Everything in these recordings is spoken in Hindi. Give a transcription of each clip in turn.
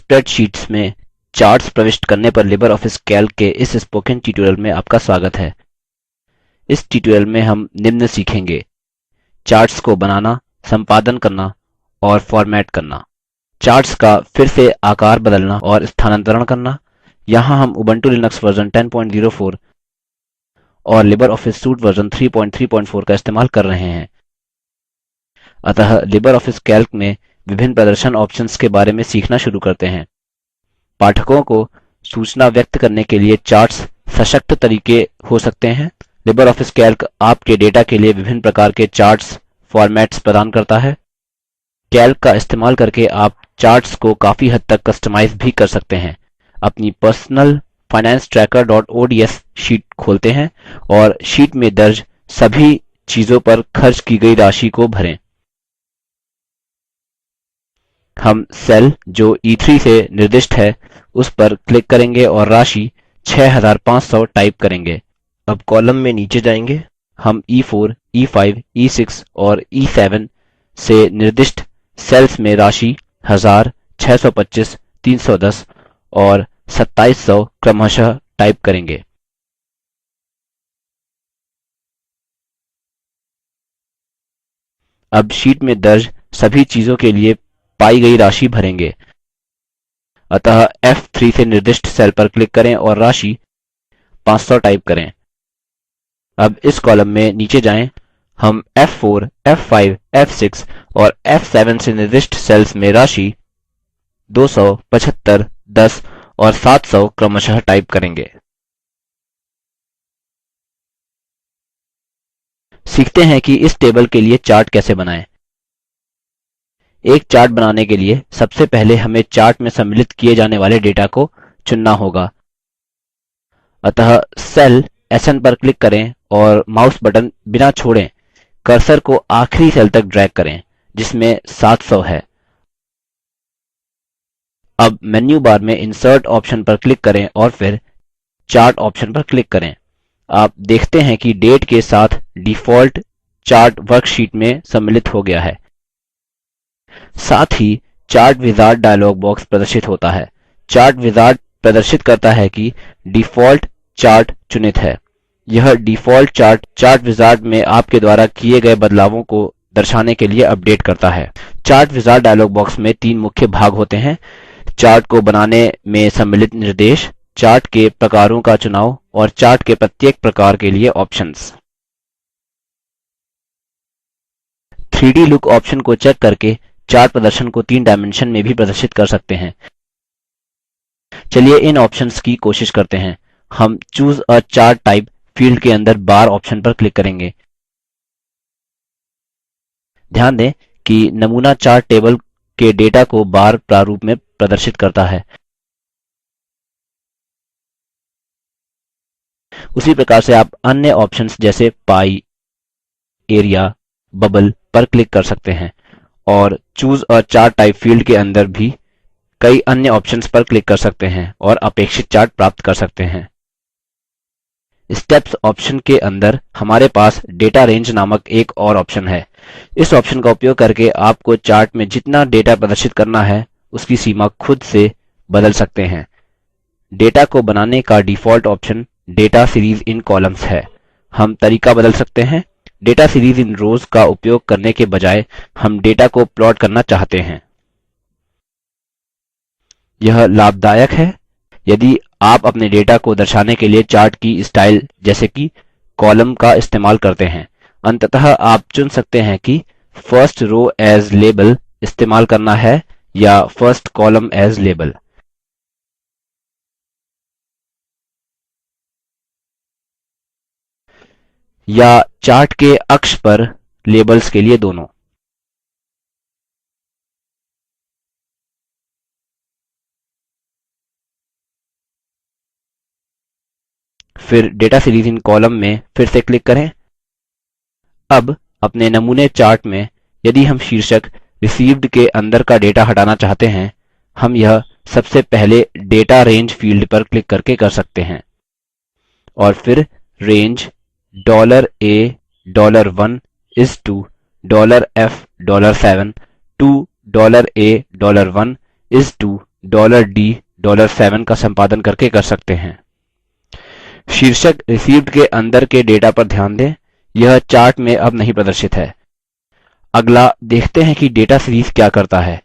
स्प्रेडशीट्स में चार्ट्स प्रविष्ट करने पर लिबर ऑफिस कैल्क के इस स्पोकन ट्यूटोरियल में आपका स्वागत है। इस ट्यूटोरियल में हम निम्न सीखेंगे: चार्ट्स को बनाना, संपादन करना और फॉर्मेट करना, चार्ट्स का फिर से आकार बदलना और स्थानांतरण करना। यहाँ हम उबंटू लिनक्स वर्जन 1004 और लिबर ऑफिस सूट वर्जन 334 का इस्तेमाल कर रहे हैं। अतः लिबर ऑफिस कैल्क में विभिन्न प्रदर्शन ऑप्शन्स के बारे में सीखना शुरू करते हैं। पाठकों को सूचना व्यक्त करने के लिए चार्ट्स सशक्त तरीके हो सकते हैं। लिबर ऑफिस कैल्क आपके डेटा के लिए विभिन्न प्रकार के चार्ट्स फॉर्मेट्स प्रदान करता है। कैल्क का इस्तेमाल करके आप चार्ट्स को काफी हद तक कस्टमाइज भी कर सकते हैं। अपनी personal finance tracker .ods sheet खोलते हैं और शीट में दर्ज सभी चीजों पर खर्च की गई राशि को भरें। हम सेल जो E3 से निर्दिष्ट है उस पर क्लिक करेंगे और राशि 6500 टाइप करेंगे। अब कॉलम में नीचे जाएंगे। हम E4, E5, E6 और E7 से निर्दिष्ट सेल्स में राशि 1000, 625, 310 और 2700 क्रमशः टाइप करेंगे। अब शीट में दर्ज सभी चीजों के लिए पाई गई राशि भरेंगे। अतः F3 से निर्दिष्ट सेल पर क्लिक करें और राशि 500 टाइप करें। अब इस कॉलम में नीचे जाएं। हम F4, F5, F6 और F7 से निर्दिष्ट सेल्स में राशि 200, 75, 10 और 700 क्रमशः टाइप करेंगे। सीखते हैं कि इस टेबल के लिए चार्ट कैसे बनाएं। एक चार्ट बनाने के लिए सबसे पहले हमें चार्ट में सम्मिलित किए जाने वाले डेटा को चुनना होगा। अतः सेल SN पर क्लिक करें और माउस बटन बिना छोड़ें कर्सर को आखिरी सेल तक ड्रैग करें जिसमें 700 है। अब मेन्यू बार में इंसर्ट ऑप्शन पर क्लिक करें और फिर चार्ट ऑप्शन पर क्लिक करें। आप देखते हैं कि डेट के साथ डिफ़ॉल्ट चार्ट वर्कशीट में सम्मिलित हो गया है। साथ ही चार्ट विजार्ड डायलॉग बॉक्स प्रदर्शित होता है। चार्ट विजार्ड प्रदर्शित करता है कि डिफ़ॉल्ट चार्ट चुनित है। यह डिफ़ॉल्ट चार्ट विजार्ड में आपके द्वारा किए गए बदलावों को दर्शाने के लिए अपडेट करता है। चार्ट विजार्ड डायलॉग बॉक्स में 3 मुख्य भाग होते हैं: चार्ट को बनाने में सम्मिलित निर्देश, चार्ट के प्रकारों का चुनाव और चार्ट के प्रत्येक प्रकार के लिए ऑप्शन्स। 3D लुक ऑप्शन को चेक करके चार्ट प्रदर्शन को 3 डायमेंशन में भी प्रदर्शित कर सकते हैं। चलिए इन ऑप्शन्स की कोशिश करते हैं। हम choose a chart type field के अंदर बार ऑप्शन पर क्लिक करेंगे। ध्यान दें कि नमूना चार्ट टेबल के डेटा को बार प्रारूप में प्रदर्शित करता है। उसी प्रकार से आप अन्य ऑप्शन्स जैसे पाई, एरिया, बबल पर क्लिक कर सकते हैं और choose a chart type field के अंदर भी कई अन्य ऑप्शन्स पर क्लिक कर सकते हैं और अपेक्षित चार्ट प्राप्त कर सकते हैं। स्टेप्स ऑप्शन के अंदर हमारे पास डेटा रेंज नामक एक और ऑप्शन है। इस ऑप्शन का उपयोग करके आपको चार्ट में जितना डेटा प्रदर्शित करना है उसकी सीमा खुद से बदल सकते हैं। डेटा को बनाने का default option data series in columns है। हम तरीका बदल सकते हैं। डेटा सीरीज इन रोज का उपयोग करने के बजाय हम डेटा को प्लॉट करना चाहते हैं। यह लाभदायक है यदि आप अपने डेटा को दर्शाने के लिए चार्ट की स्टाइल जैसे कि कॉलम का इस्तेमाल करते हैं। अंततः आप चुन सकते हैं कि फर्स्ट रो एज लेबल इस्तेमाल करना है या फर्स्ट कॉलम एज लेबल। या चार्ट के अक्ष पर लेबल्स के लिए दोनों। फिर डेटा सीरीज इन कॉलम में फिर से क्लिक करें। अब अपने नमूने चार्ट में यदि हम शीर्षक रिसीव्ड के अंदर का डेटा हटाना चाहते हैं, हम यह सबसे पहले डेटा रेंज फील्ड पर क्लिक करके कर सकते हैं और फिर range $A$1 is to $F$7 to $A$1 is to $D $7 का संपादन करके कर सकते हैं। शीर्षक रिसीव्ड के अंदर के डेटा पर ध्यान दें, यह चार्ट में अब नहीं प्रदर्शित है। अगला देखते हैं कि डेटा सीरीज क्या करता है।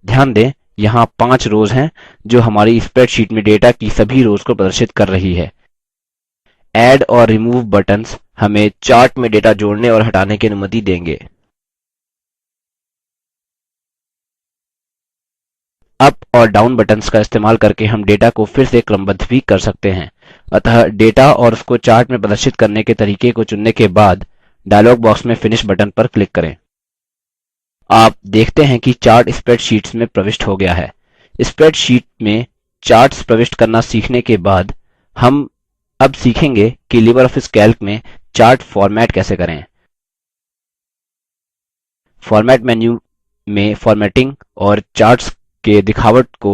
ध्यान दें, यहाँ 5 रोज़ हैं जो हमारी स्प्रेडशीट में डेटा की सभी रोज़ को प्रदर्शित कर रही है। ऐड और रिमूव बटन्स हमें चार्ट में डेटा जोड़ने और हटाने की अनुमति देंगे। अप और डाउन बटन्स का इस्तेमाल करके हम डेटा को फिर से क्रमबद्ध भी कर सकते हैं। अतः डेटा और उसको चार्ट में प्रदर्शित करने के तरीके को चुनने के बाद डायलॉग बॉक्स में फिनिश बटन पर क्लिक करें। आप देखते हैं कि चार्ट स्प्रेडशीट्स में प्रविष्ट हो गया है। स्प्रेडशीट में चार्ट्स प्रविष्ट करना सीखने के बाद हम अब सीखेंगे कि लिबरऑफिस कैल्क में चार्ट फॉर्मेट कैसे करें। फॉर्मेट मेन्यू में फॉर्मेटिंग और चार्ट्स के दिखावट को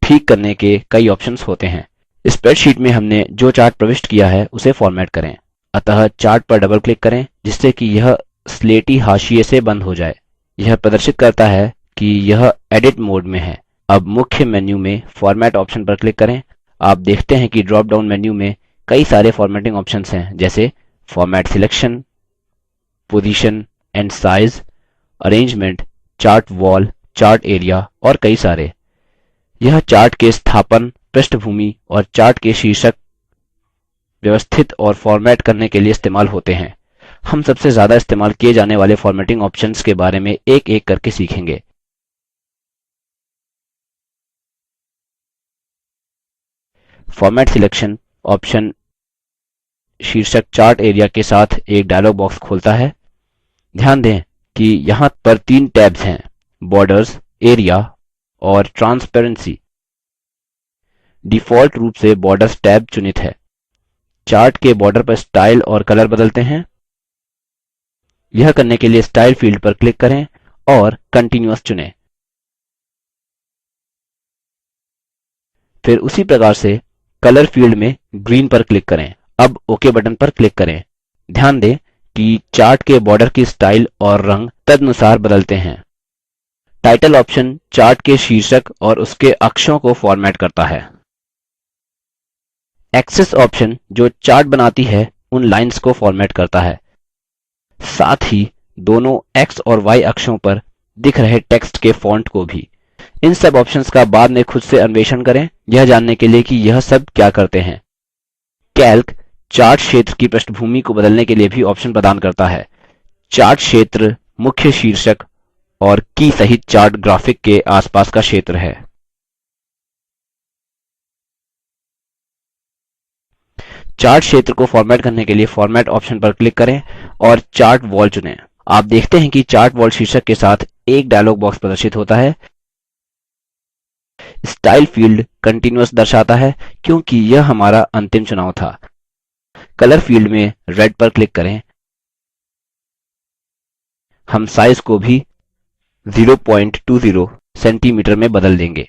ठीक करने के कई ऑप्शंस होते हैं। स्प्रेडशीट में हमने जो चार्ट प्रविष्ट किया है उसे फॉर्मेट करें। अतः चार्ट पर डबल क्लिक करें जिससे कि यह स्लेटी हाशिए से बंद हो जाए। यह प्रदर्शित करता है कि यह एडिट मोड में है। अब मुख्य मेन्यू में फॉर्मेट ऑप्शन पर क्लिक करें। आप देखते हैं कि ड्रॉप डाउन मेन्यू में कई सारे फॉर्मेटिंग ऑप्शंस हैं, जैसे format selection, position and size, arrangement, chart wall, chart area और कई सारे। यह चार्ट के स्थापन, पृष्ठभूमि और चार्ट के शीर्षक व्यवस्थित और फॉर्मेट करने के लिए इस्तेमाल होते हैं। हम सबसे ज़्यादा इस्तेमाल किए जाने वाले फॉर्मेटिंग ऑप्शंस के बारे में एक एक करके सीखेंगे। फॉर्मेट सिलेक्शन ऑप्शन शीर्षक चार्ट एरिया के साथ एक डायलॉग बॉक्स खोलता है। ध्यान दें कि यहाँ पर 3 टैब्स हैं, बॉर्डर्स, एरिया और ट्रांसपेरेंसी। डिफ़ॉल्ट रूप से बॉर्डर्स टैब चुनित है। चार्ट के बॉर्डर पर स्टाइल और कलर बदलते हैं। यह करने के लिए स्टाइल फील्ड पर क्लिक करें और कंटीन्यूअस चुनें। फिर उसी प्रकार से कलर फील्ड में ग्रीन पर क्लिक करें। अब ओके बटन पर क्लिक करें। ध्यान दें कि चार्ट के बॉर्डर की स्टाइल और रंग तदनुसार बदलते हैं। टाइटल ऑप्शन चार्ट के शीर्षक और उसके अक्षों को फॉर्मेट करता है। एक्सेस ऑप्शन जो चार्ट बनाती है उन लाइन्स को फॉर्मेट करता है। साथ ही दोनों x और y अक्षों पर दिख रहे टेक्स्ट के फॉन्ट को भी। इन सब ऑप्शंस का बाद में खुद से अन्वेषण करें, यह जानने के लिए कि यह सब क्या करते हैं। कैल्क चार्ट क्षेत्र की पृष्ठभूमि को बदलने के लिए भी ऑप्शन प्रदान करता है। चार्ट क्षेत्र मुख्य शीर्षक और की सहित चार्ट ग्राफिक के आसपास का क्षेत्र है। चार्ट क्षेत्र को फॉर्मेट करने के लिए फॉर्मेट ऑप्शन पर क्लिक करें और चार्ट वॉल चुनें। आप देखते हैं कि चार्ट वॉल शीर्षक के साथ एक डायलॉग बॉक्स प्रदर्शित होता है। स्टाइल फील्ड कंटीन्यूअस दर्शाता है क्योंकि यह हमारा अंतिम चुनाव था। कलर फील्ड में रेड पर क्लिक करें। हम साइज को भी 0.20 सेंटीमीटर में बदल देंगे।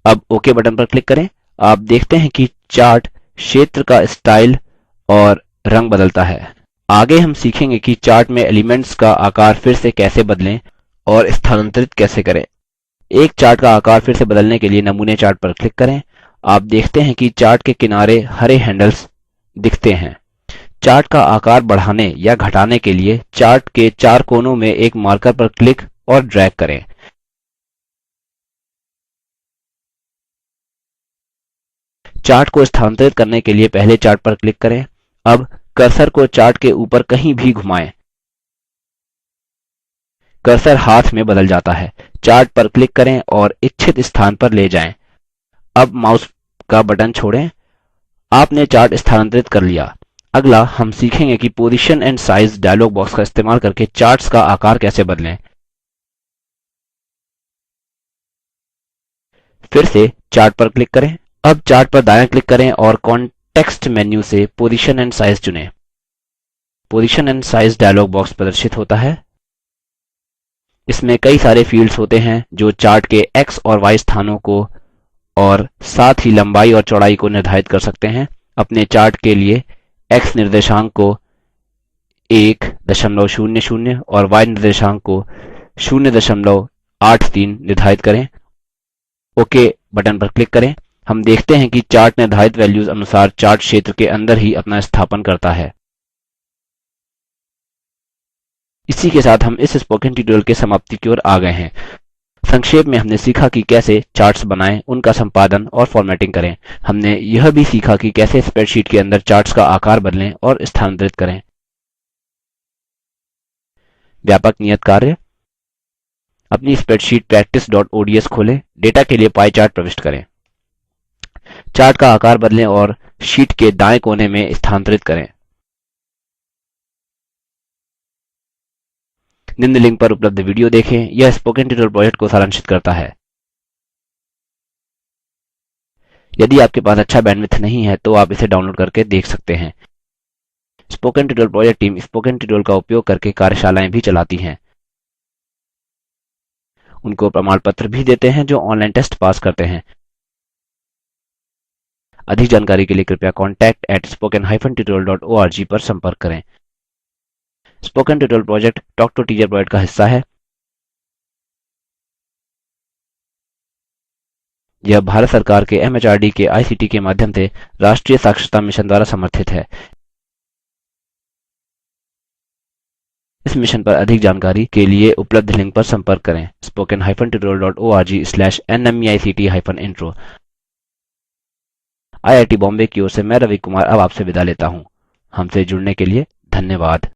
अब ओके बटन पर क्लिक करें। आप देखते हैं कि चार्ट क्षेत्र का स्टाइल और रंग बदलता है। आगे हम सीखेंगे कि चार्ट में एलिमेंट्स का आकार फिर से कैसे बदलें और स्थानांतरित कैसे करें। एक चार्ट का आकार फिर से बदलने के लिए नमूने चार्ट पर क्लिक करें। आप देखते हैं कि चार्ट के किनारे हरे हैंडल्स दिखते हैं। चार्ट का आकार बढ़ाने या घटाने के लिए चार्ट के 4 कोनों में एक मार्कर पर क्लिक और ड्रैग करें। चार्ट को स्थानांतरित करने के लिए पहले चार्ट पर क्लिक करें। अब कर्सर को चार्ट के ऊपर कहीं भी घुमाएं। कर्सर हाथ में बदल जाता है। चार्ट पर क्लिक करें और इच्छित स्थान पर ले जाएं। अब माउस का बटन छोड़ें। आपने चार्ट स्थानांतरित कर लिया। अगला हम सीखेंगे कि position and size dialog box का इस्तेमाल करके चार्ट्स का आकार कैसे बदलें। फिर से चार्ट पर क्लिक करें। अब चार्ट पर दायां क्लिक करें और कॉन्टेक्स्ट मेन्यू से पोजीशन एंड साइज चुनें। Position and size dialog box प्रदर्शित होता है। इसमें कई सारे फील्ड्स होते हैं जो चार्ट के x और y स्थानों को और साथ ही लंबाई और चौड़ाई को निर्धारित कर सकते हैं। अपने चार्ट के लिए x निर्देशांक को 1.00 और y निर्देशांक को 0.8 8:3 निर्धारित करें। ओके बटन पर क्लिक करें। हम देखते हैं कि चार्ट निर्धारित वैल्यूज़ अनुसार चार्ट क्षेत्र के अंदर ही अपना स्थापन करता है। इसी के साथ हम इस स्पोकन ट्यूटोरियल के समाप्ति की ओर आ गए हैं। संक्षेप में हमने सीखा कि कैसे चार्ट्स बनाएं, उनका संपादन और फॉर्मेटिंग करें। हमने यह भी सीखा कि कैसे स्प्रेडशीट के अंदर चार्ट्स का आकार बदलें और स्थानांतरित करें। व्यापक नियत कार्य: अपनी स्प्रेडशीट practice.ods खोलें। डेटा के लिए पाई चार्ट प्रविष्ट करें। चार्ट का आकार बदलें और शीट के दाएँ कोने में स्थानांतरित करें। निम्न लिंक पर उपलब्ध वीडियो देखें। यह स्पोकन ट्यूटोरियल प्रोजेक्ट को सारांशित करता है। यदि आपके पास अच्छा बैंडविड्थ नहीं है तो आप इसे डाउनलोड करके देख सकते हैं। Spoken tutorial project team spoken tutorial का उपयोग करके कार्यशालाएँ भी चलाती हैं। उनको प्रमाण पत्र भी देते हैं जो ऑनलाइन टेस्ट पास करते हैं। अधिक जानकारी के लिए कृपया contact@spoken-tutorial.org पर संपर्क करें। Spoken tutorial project talk to teacher project का हिस्सा है। यह भारत सरकार के MHRD के ICT के माध्यम से राष्ट्रीय साक्षरता मिशन द्वारा समर्थित है। इस मिशन पर अधिक जानकारी के लिए उपलब्ध लिंक पर संपर्क करें spoken-tutorial.org/nmeict-intro। IIT बॉम्बे की ओर से मैं रवि कुमार अब आपसे विदा लेता हूँ। हमसे जुड़ने के लिए धन्यवाद।